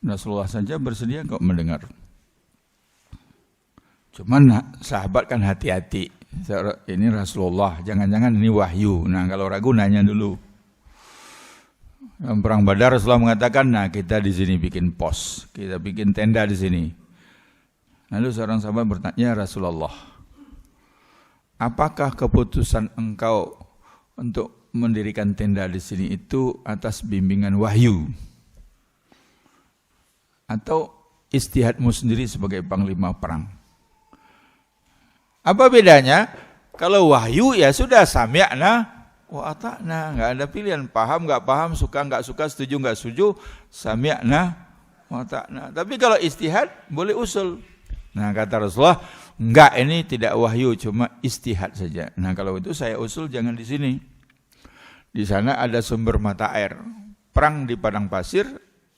Rasulullah saja bersedia kok mendengar. Cuman sahabat kan hati-hati. Ini Rasulullah, jangan-jangan ini wahyu. Nah kalau ragu nanya dulu. Dalam perang Badar Rasulullah mengatakan, nah kita di sini bikin pos, kita bikin tenda di sini. Lalu seorang sahabat bertanya, Rasulullah, apakah keputusan engkau untuk mendirikan tenda di sini itu atas bimbingan wahyu? Atau istihadmu sendiri sebagai panglima perang? Apa bedanya? Kalau wahyu ya sudah sami'na wa ata'na, enggak ada pilihan, paham enggak paham, suka enggak suka, setuju enggak setuju, sami'na wa ata'na. Tapi kalau istihad boleh usul. Nah kata Rasulullah, enggak, ini tidak wahyu, cuma istihad saja. Nah kalau itu saya usul jangan di sini. Di sana ada sumber mata air. Perang di padang pasir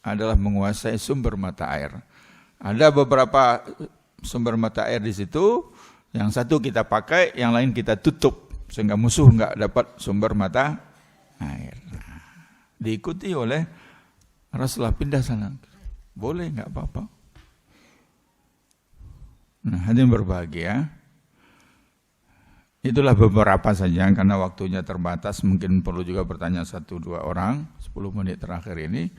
adalah menguasai sumber mata air. Ada beberapa sumber mata air di situ, yang satu kita pakai, yang lain kita tutup sehingga musuh enggak dapat sumber mata air. Nah, diikuti oleh Rasulullah, pindah sana. Boleh, enggak apa-apa. Nah, hadirin berbahagia. Itulah beberapa saja karena waktunya terbatas, mungkin perlu juga bertanya 1-2 orang 10 menit terakhir ini.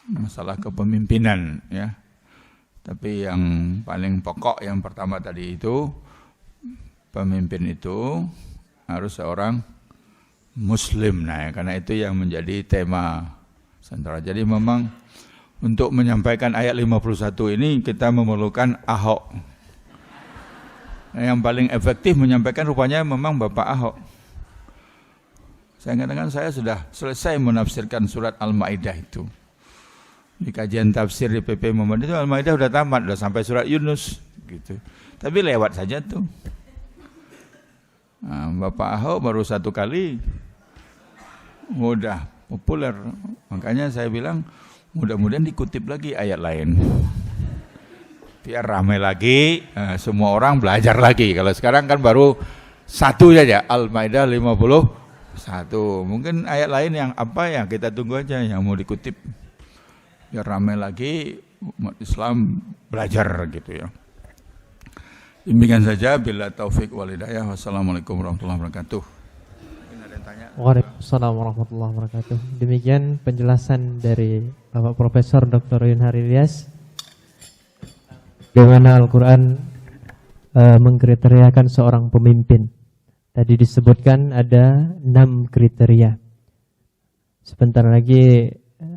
Masalah kepemimpinan ya. Tapi yang paling pokok yang pertama tadi itu, pemimpin itu harus seorang muslim. Nah, karena itu yang menjadi tema sentral. Jadi memang untuk menyampaikan ayat 51 ini kita memerlukan Ahok. Nah, yang paling efektif menyampaikan rupanya memang Bapak Ahok. Saya katakan saya sudah selesai menafsirkan surat Al-Maidah itu. Di kajian tafsir di PP Muhammad itu Al-Maidah sudah tamat, sudah sampai surat Yunus gitu. Tapi lewat saja tuh. Nah, Bapak Ahok baru 1 kali udah populer. Makanya saya bilang mudah-mudahan dikutip lagi ayat lain. Biar ramai lagi, semua orang belajar lagi. Kalau sekarang kan baru 1 saja, Al-Maidah 51. Mungkin ayat lain yang apa ya kita tunggu aja yang mau dikutip. Biar ramai lagi umat Islam belajar gitu ya. Demikian saja, bila taufik wal hidayah. Wassalamualaikum warahmatullahi wabarakatuh. Waalaikumsalam warahmatullahi wabarakatuh. Demikian penjelasan dari Bapak Profesor Dr. Yunhar Ilyas bagaimana Al-Quran mengkriteriakan seorang pemimpin. Tadi disebutkan ada 6 kriteria. Sebentar lagi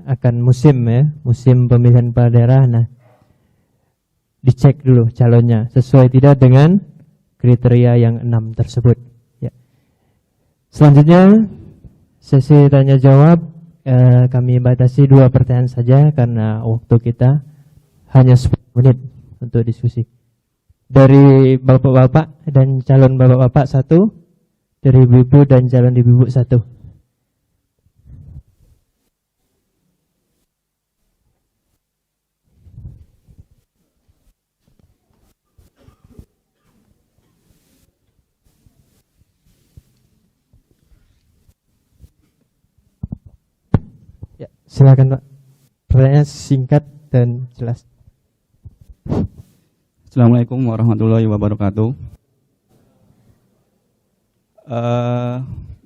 akan musim ya, musim pemilihan kepala daerah. Nah, dicek dulu calonnya sesuai tidak dengan kriteria yang 6 tersebut. Ya. Selanjutnya sesi tanya jawab, kami batasi 2 pertanyaan saja karena waktu kita hanya 10 menit untuk diskusi. Dari bapak-bapak dan calon bapak-bapak 1, dari ibu-ibu dan calon ibu-ibu 1. Ya, silakan Pak. Pertanyaan singkat dan jelas. Assalamualaikum warahmatullahi wabarakatuh.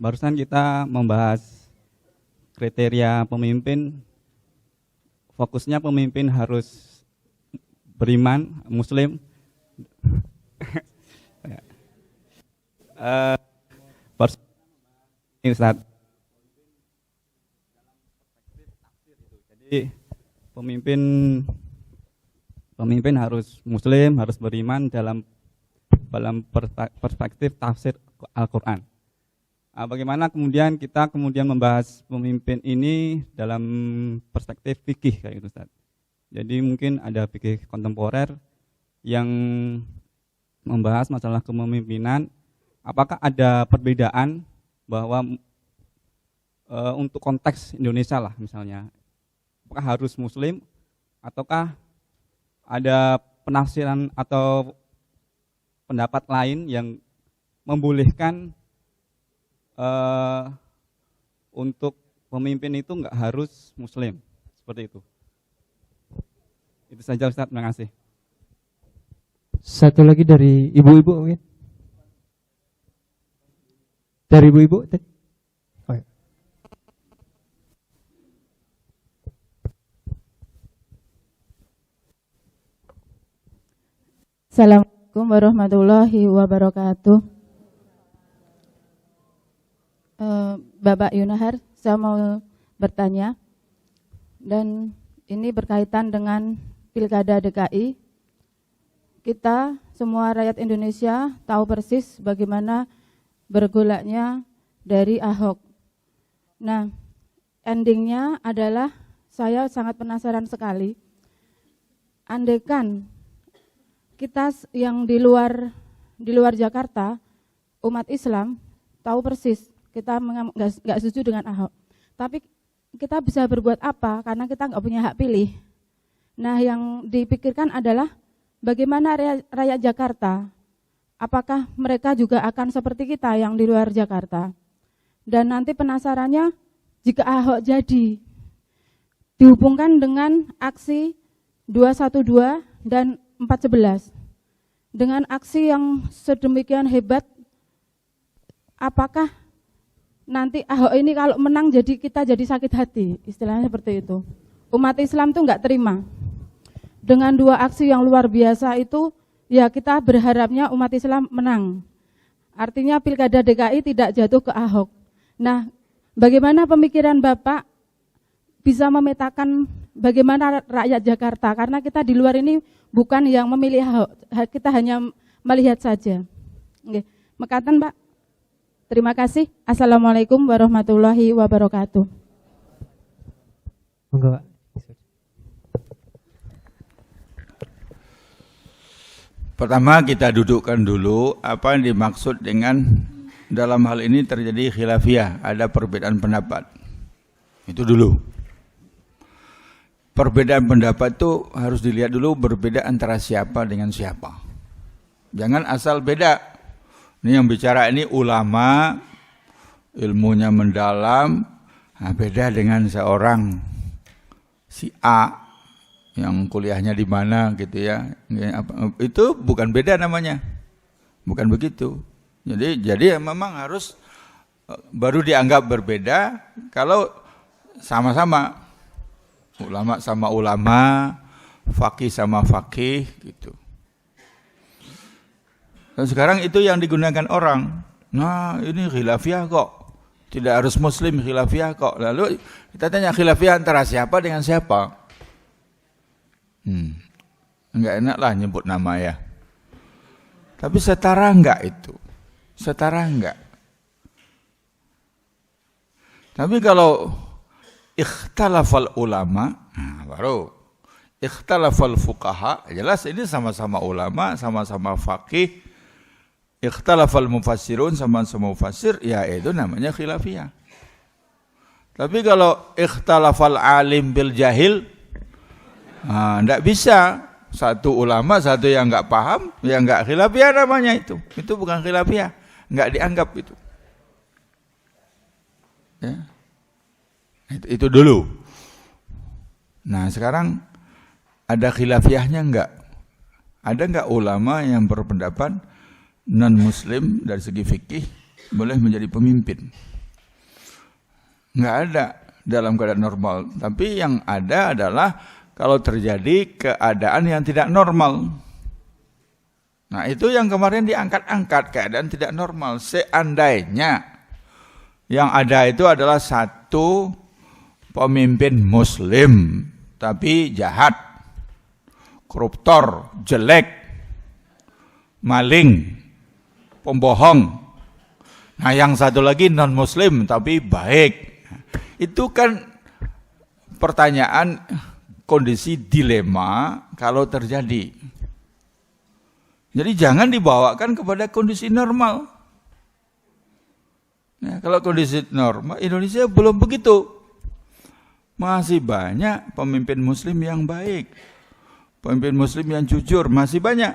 Barusan kita membahas kriteria pemimpin. Fokusnya pemimpin harus beriman, muslim. Ustaz, jadi pemimpin harus muslim, harus beriman dalam perspektif tafsir Al-Quran. Bagaimana kemudian kita membahas pemimpin ini dalam perspektif fikih kayak gitu, Ustaz. Jadi mungkin ada fikih kontemporer yang membahas masalah kepemimpinan. Apakah ada perbedaan bahwa untuk konteks Indonesia lah misalnya, apakah harus muslim ataukah ada penafsiran atau pendapat lain yang membolehkan untuk pemimpin itu enggak harus muslim seperti itu. Itu saja Ustaz, terima kasih. Satu lagi dari ibu-ibu mungkin. Dari ibu-ibu. Oh, ya. Assalamualaikum warahmatullahi wabarakatuh. Bapak Yunahar, saya mau bertanya, dan ini berkaitan dengan Pilkada DKI. Kita semua rakyat Indonesia tahu persis bagaimana bergolaknya dari Ahok. Nah, endingnya adalah saya sangat penasaran sekali. Andaikan kita yang di luar Jakarta, umat Islam tahu persis kita nggak setuju dengan Ahok. Tapi kita bisa berbuat apa karena kita nggak punya hak pilih. Nah, yang dipikirkan adalah bagaimana rakyat Jakarta. Apakah mereka juga akan seperti kita yang di luar Jakarta? Dan nanti penasarannya, jika Ahok jadi dihubungkan dengan aksi 212 dan 411. Dengan aksi yang sedemikian hebat, apakah nanti Ahok ini kalau menang jadi kita jadi sakit hati, istilahnya seperti itu. Umat Islam tuh nggak terima. Dengan dua aksi yang luar biasa itu, ya kita berharapnya umat Islam menang. Artinya Pilkada DKI tidak jatuh ke Ahok. Nah, bagaimana pemikiran Bapak bisa memetakan bagaimana rakyat Jakarta? Karena kita di luar ini bukan yang memilih Ahok, kita hanya melihat saja. Oke, mekaten Pak. Terima kasih. Assalamualaikum warahmatullahi wabarakatuh. Monggo, Pak. Pertama kita dudukkan dulu apa yang dimaksud dengan dalam hal ini terjadi khilafiyah, ada perbedaan pendapat. Itu dulu. Perbedaan pendapat itu harus dilihat dulu berbeda antara siapa dengan siapa. Jangan asal beda. Ini yang bicara ini ulama, ilmunya mendalam, nah beda dengan seorang si A yang kuliahnya di mana gitu ya. Itu bukan beda namanya. Bukan begitu. Jadi memang harus baru dianggap berbeda kalau sama-sama ulama sama ulama, faqih sama faqih gitu. Dan sekarang itu yang digunakan orang. Nah, ini khilafiyah kok. Tidak harus muslim khilafiyah kok. Lalu kita tanya khilafiyah antara siapa dengan siapa? Enggak enak lah nyebut nama ya. Tapi setara enggak itu? Setara enggak? Tapi kalau ikhtalafal ulama, nah baru ikhtalafal fuqaha, jelas ini sama-sama ulama, sama-sama faqih. Ikhtalafal mufassirun, sama-sama mufassir, ya itu namanya khilafiyah. Tapi kalau ikhtalafal alim bil jahil, enggak bisa. Satu ulama, satu yang enggak paham, yang enggak khilafiyah namanya itu. Itu bukan khilafiyah, enggak dianggap itu. Ya. Itu dulu. Nah sekarang ada khilafiyahnya enggak? Ada enggak ulama yang berpendapat non-muslim dari segi fikih boleh menjadi pemimpin? Enggak ada dalam keadaan normal. Tapi yang ada adalah kalau terjadi keadaan yang tidak normal. Nah itu yang kemarin diangkat-angkat, keadaan tidak normal. Seandainya yang ada itu adalah satu pemimpin muslim tapi jahat, koruptor, jelek, maling, pembohong. Nah yang satu lagi non muslim tapi baik. Itu kan pertanyaan kondisi dilema kalau terjadi. Jadi jangan dibawakan kepada kondisi normal. Nah, kalau kondisi normal Indonesia belum begitu. Masih banyak pemimpin muslim yang baik, pemimpin muslim yang jujur, masih banyak.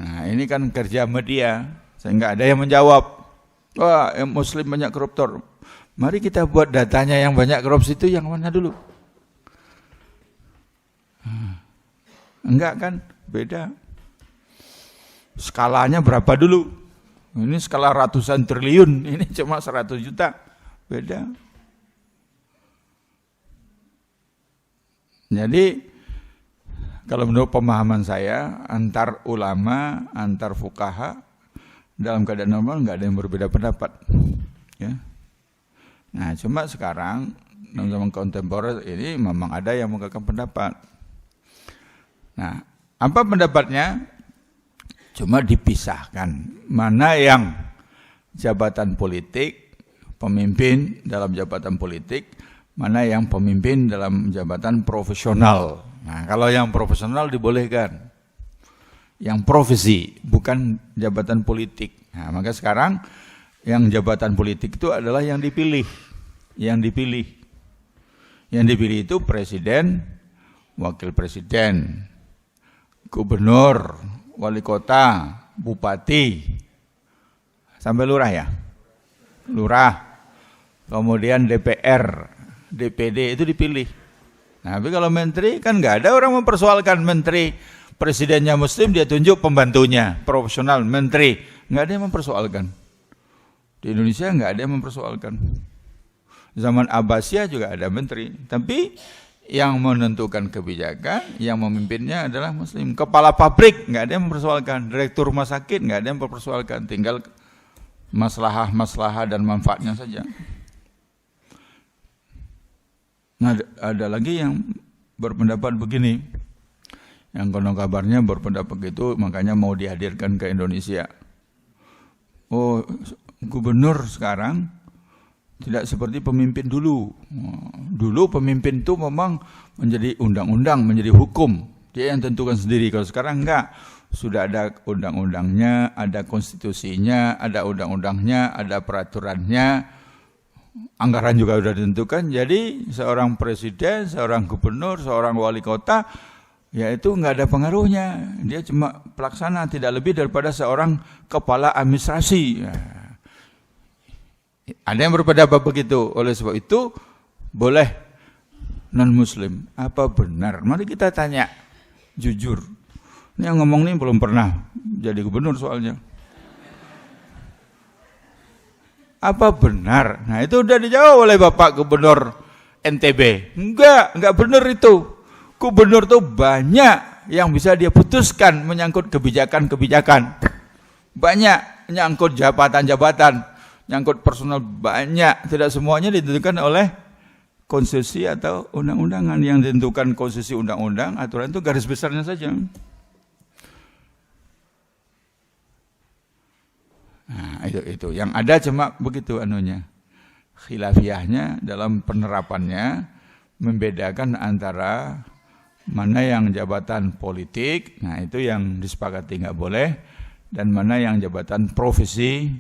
Nah ini kan kerja media, sehingga ada yang menjawab, wah muslim banyak koruptor. Mari kita buat datanya yang banyak korupsi itu yang mana dulu? Enggak kan? Beda. Skalanya berapa dulu? Ini skala ratusan triliun, ini cuma 100 juta. Beda. Jadi kalau menurut pemahaman saya, antar ulama, antar fuqaha dalam keadaan normal nggak ada yang berbeda pendapat. Ya. Nah, cuma sekarang dalam zaman kontemporer ini memang ada yang mengungkapkan pendapat. Nah, apa pendapatnya? Cuma dipisahkan mana yang jabatan politik, pemimpin dalam jabatan politik, mana yang pemimpin dalam jabatan profesional. Nah, kalau yang profesional dibolehkan. Yang profesi, bukan jabatan politik. Nah, maka sekarang yang jabatan politik itu adalah yang dipilih. Yang dipilih. Yang dipilih itu presiden, wakil presiden, gubernur, wali kota, bupati, sampai lurah ya? Lurah. Kemudian DPR, DPD itu dipilih. Nah, tapi kalau menteri kan nggak ada orang mempersoalkan menteri, presidennya muslim dia tunjuk pembantunya, profesional, menteri, nggak ada yang mempersoalkan. Di Indonesia nggak ada yang mempersoalkan. Zaman Abbasiyah juga ada menteri, tapi yang menentukan kebijakan, yang memimpinnya adalah muslim. Kepala pabrik nggak ada yang mempersoalkan, direktur rumah sakit nggak ada yang mempersoalkan, tinggal maslahah dan manfaatnya saja. Nah, ada lagi yang berpendapat begini, yang konon kabarnya berpendapat begitu, makanya mau dihadirkan ke Indonesia. Oh, gubernur sekarang tidak seperti pemimpin dulu. Dulu pemimpin itu memang menjadi undang-undang, menjadi hukum. Dia yang tentukan sendiri. Kalau sekarang enggak. Sudah ada undang-undangnya, ada konstitusinya, ada undang-undangnya, ada peraturannya. Anggaran juga sudah ditentukan. Jadi seorang presiden, seorang gubernur, seorang wali kota, ya itu enggak ada pengaruhnya. Dia cuma pelaksana, tidak lebih daripada seorang kepala administrasi. Ya. Ada yang berpendapat begitu. Oleh sebab itu boleh non-muslim. Apa benar? Mari kita tanya jujur. Ini yang ngomong ini belum pernah jadi gubernur soalnya. Apa benar? Nah, itu udah dijawab oleh Bapak Gubernur NTB. Enggak benar itu. Gubernur itu banyak yang bisa dia putuskan menyangkut kebijakan-kebijakan. Banyak menyangkut jabatan-jabatan. Nyangkut personal banyak, tidak semuanya ditentukan oleh konstitusi atau undang-undangan. Yang ditentukan konstitusi, undang-undang, aturan itu garis besarnya saja. Nah, itu yang ada cuma begitu anunya. Khilafiyahnya dalam penerapannya membedakan antara mana yang jabatan politik, nah itu yang disepakati nggak boleh, dan mana yang jabatan profesi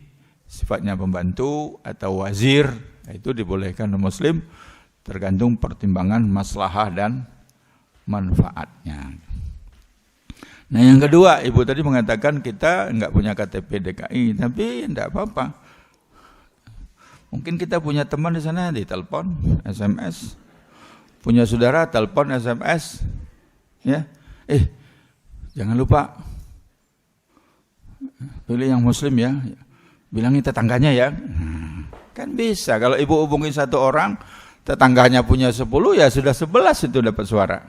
sifatnya pembantu atau wazir, itu dibolehkan non-muslim tergantung pertimbangan maslahah dan manfaatnya. Nah, yang kedua, Ibu tadi mengatakan kita enggak punya KTP DKI, tapi enggak apa-apa. Mungkin kita punya teman di sana, ditelepon, SMS. Punya saudara, telepon, SMS. Ya. Jangan lupa pilih yang muslim ya. Bilangin tetangganya ya. Kan bisa. Kalau ibu hubungin satu orang, tetangganya punya 10, ya sudah 11 itu dapat suara.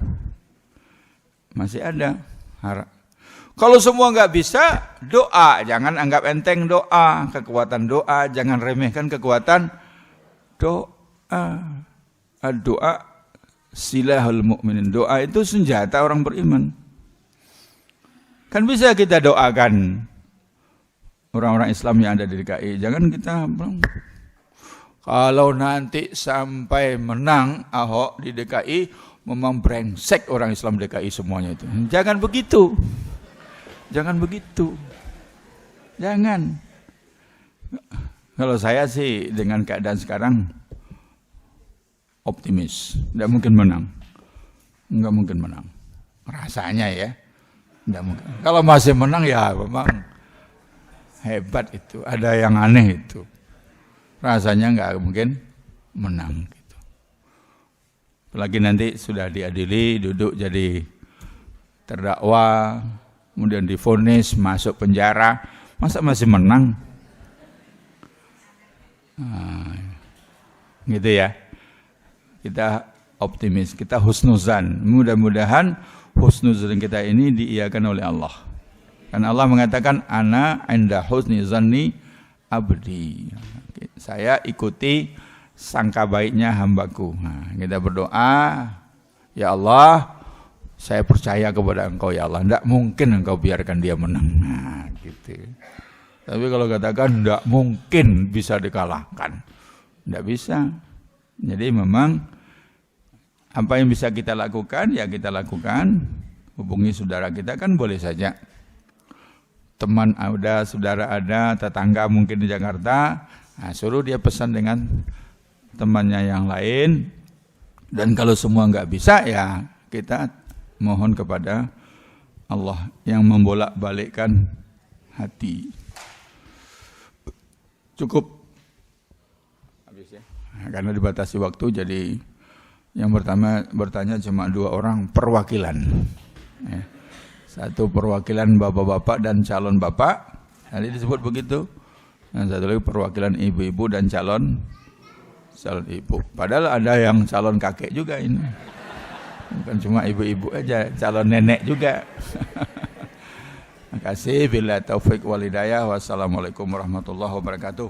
Masih ada. Kalau semua nggak bisa, doa. Jangan anggap enteng doa. Kekuatan doa. Jangan remehkan kekuatan doa. Doa silahul mu'minin. Doa itu senjata orang beriman. Kan bisa kita doakan orang-orang Islam yang ada di DKI. Jangan kita kalau nanti sampai menang Ahok di DKI, memang brengsek orang Islam DKI semuanya itu. Jangan begitu. Jangan begitu. Jangan. Kalau saya sih dengan keadaan sekarang optimis. Tidak mungkin menang. Enggak mungkin menang. Rasanya ya. Tidak mungkin. Kalau masih menang ya memang hebat itu. Ada yang aneh itu. Rasanya enggak mungkin menang gitu. Apalagi nanti sudah diadili, duduk jadi terdakwa, kemudian divonis masuk penjara, masa masih menang? Nah, gitu ya. Kita optimis, kita husnuzan. Mudah-mudahan husnuzan kita ini diiyakan oleh Allah. Karena Allah mengatakan ana inda husni zanni abdi. Saya ikuti sangka baiknya hambaku. Nah, kita berdoa, ya Allah, saya percaya kepada Engkau ya Allah. Tidak mungkin Engkau biarkan dia menang. Nah, gitu. Tapi kalau katakan tidak mungkin bisa dikalahkan, tidak bisa. Jadi memang apa yang bisa kita lakukan ya kita lakukan. Hubungi saudara kita kan boleh saja. Teman ada, saudara ada, tetangga mungkin di Jakarta, nah, suruh dia pesan dengan temannya yang lain. Dan kalau semua nggak bisa ya kita mohon kepada Allah yang membolak-balikkan hati. Cukup habis ya. Nah, karena dibatasi waktu jadi yang pertama bertanya cuma 2 orang perwakilan. Ya. Satu perwakilan bapak-bapak dan calon bapak, tadi disebut begitu. Dan satu lagi perwakilan ibu-ibu dan calon ibu. Padahal ada yang calon kakek juga ini. Bukan cuma ibu-ibu aja, calon nenek juga. Terima kasih. Bila taufik wal hidayah. Wassalamualaikum warahmatullahi wabarakatuh.